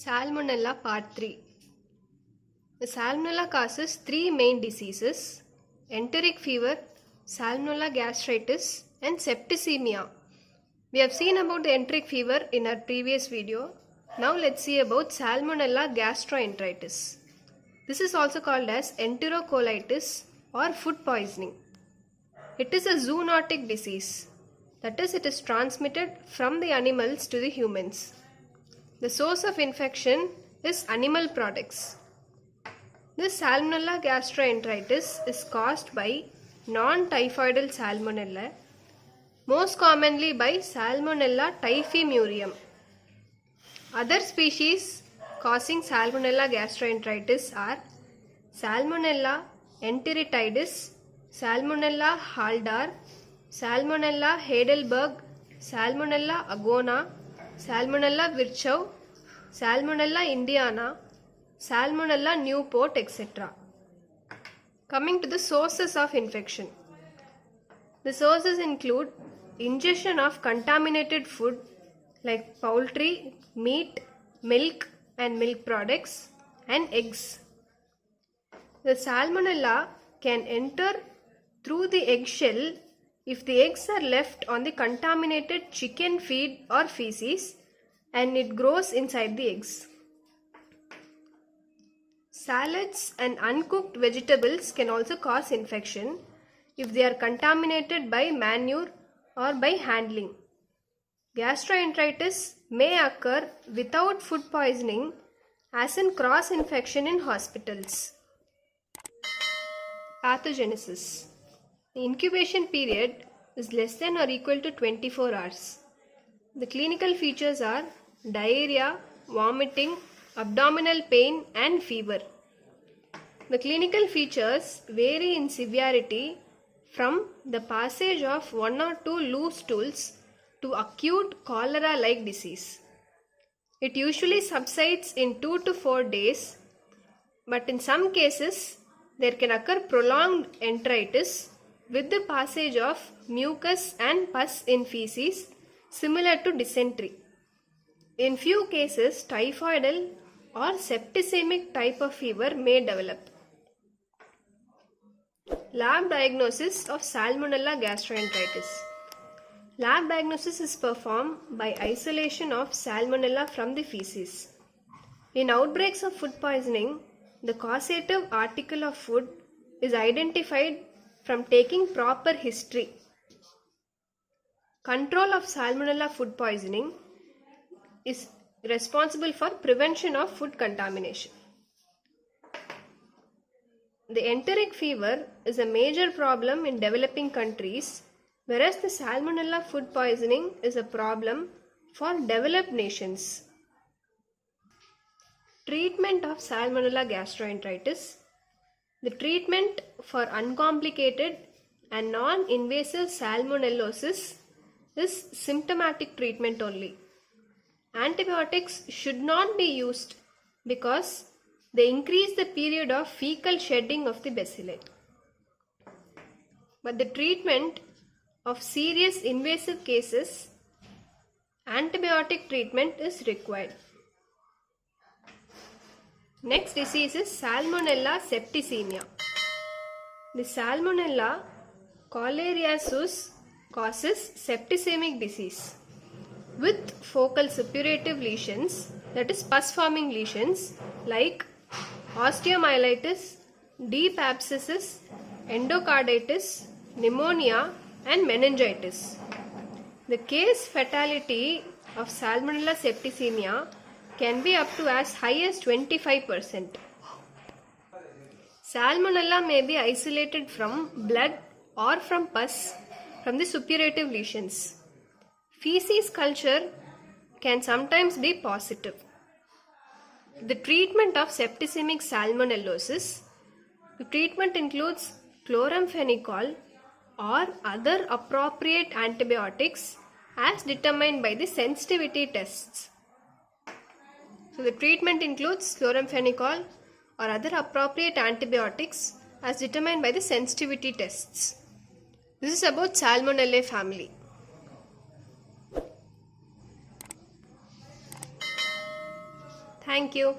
Salmonella Part 3. The Salmonella causes three main diseases: enteric fever, Salmonella gastritis, and septicemia. We have seen about the enteric fever in our previous video. Now let's see about Salmonella gastroenteritis. This is also called as enterocolitis or food poisoning. It is a zoonotic disease. That is, it is transmitted from the animals to the humans. The source of infection is animal products. This Salmonella gastroenteritis is caused by non-typhoidal Salmonella, most commonly by Salmonella typhimurium. Other species causing Salmonella gastroenteritis are Salmonella enteritidis, Salmonella haldar, Salmonella heidelberg, Salmonella agona, Salmonella virchow, Salmonella indiana, Salmonella Newport, etc. Coming to the sources of infection. The sources include ingestion of contaminated food like poultry, meat, milk and milk products, and eggs. The Salmonella can enter through the eggshell if the eggs are left on the contaminated chicken feed or feces and it grows inside the eggs. Salads and uncooked vegetables can also cause infection if they are contaminated by manure or by handling. Gastroenteritis may occur without food poisoning, as in cross infection in hospitals. Pathogenesis. The incubation period is less than or equal to 24 hours. The clinical features are diarrhea, vomiting, abdominal pain and fever. The clinical features vary in severity from the passage of one or two loose stools to acute cholera-like disease. It usually subsides in 2 to 4 days, but in some cases there can occur prolonged enteritis with the passage of mucus and pus in feces similar to dysentery. In few cases, typhoidal or septicemic type of fever may develop. Lab diagnosis of Salmonella gastroenteritis. Lab diagnosis is performed by isolation of Salmonella from the feces. In outbreaks of food poisoning, the causative article of food is identified from taking proper history. Control of Salmonella food poisoning is responsible for prevention of food contamination. The enteric fever is a major problem in developing countries, whereas the Salmonella food poisoning is a problem for developed nations. Treatment of Salmonella gastroenteritis. The treatment for uncomplicated and non-invasive salmonellosis is symptomatic treatment only. Antibiotics should not be used because they increase the period of fecal shedding of the bacilli. But the treatment of serious invasive cases, antibiotic treatment is required. Next disease is Salmonella septicemia. The Salmonella choleriaceus causes septicemic disease with focal suppurative lesions, that is pus forming lesions like osteomyelitis, deep abscesses, endocarditis, pneumonia and meningitis. The case fatality of Salmonella septicemia can be up to as high as 25%. Salmonella may be isolated from blood or from pus from the suppurative lesions. Feces culture can sometimes be positive. The treatment of septicemic salmonellosis, the treatment includes chloramphenicol or other appropriate antibiotics as determined by the sensitivity tests. So the treatment includes chloramphenicol or other appropriate antibiotics as determined by the sensitivity tests. This is about Salmonella family. Thank you.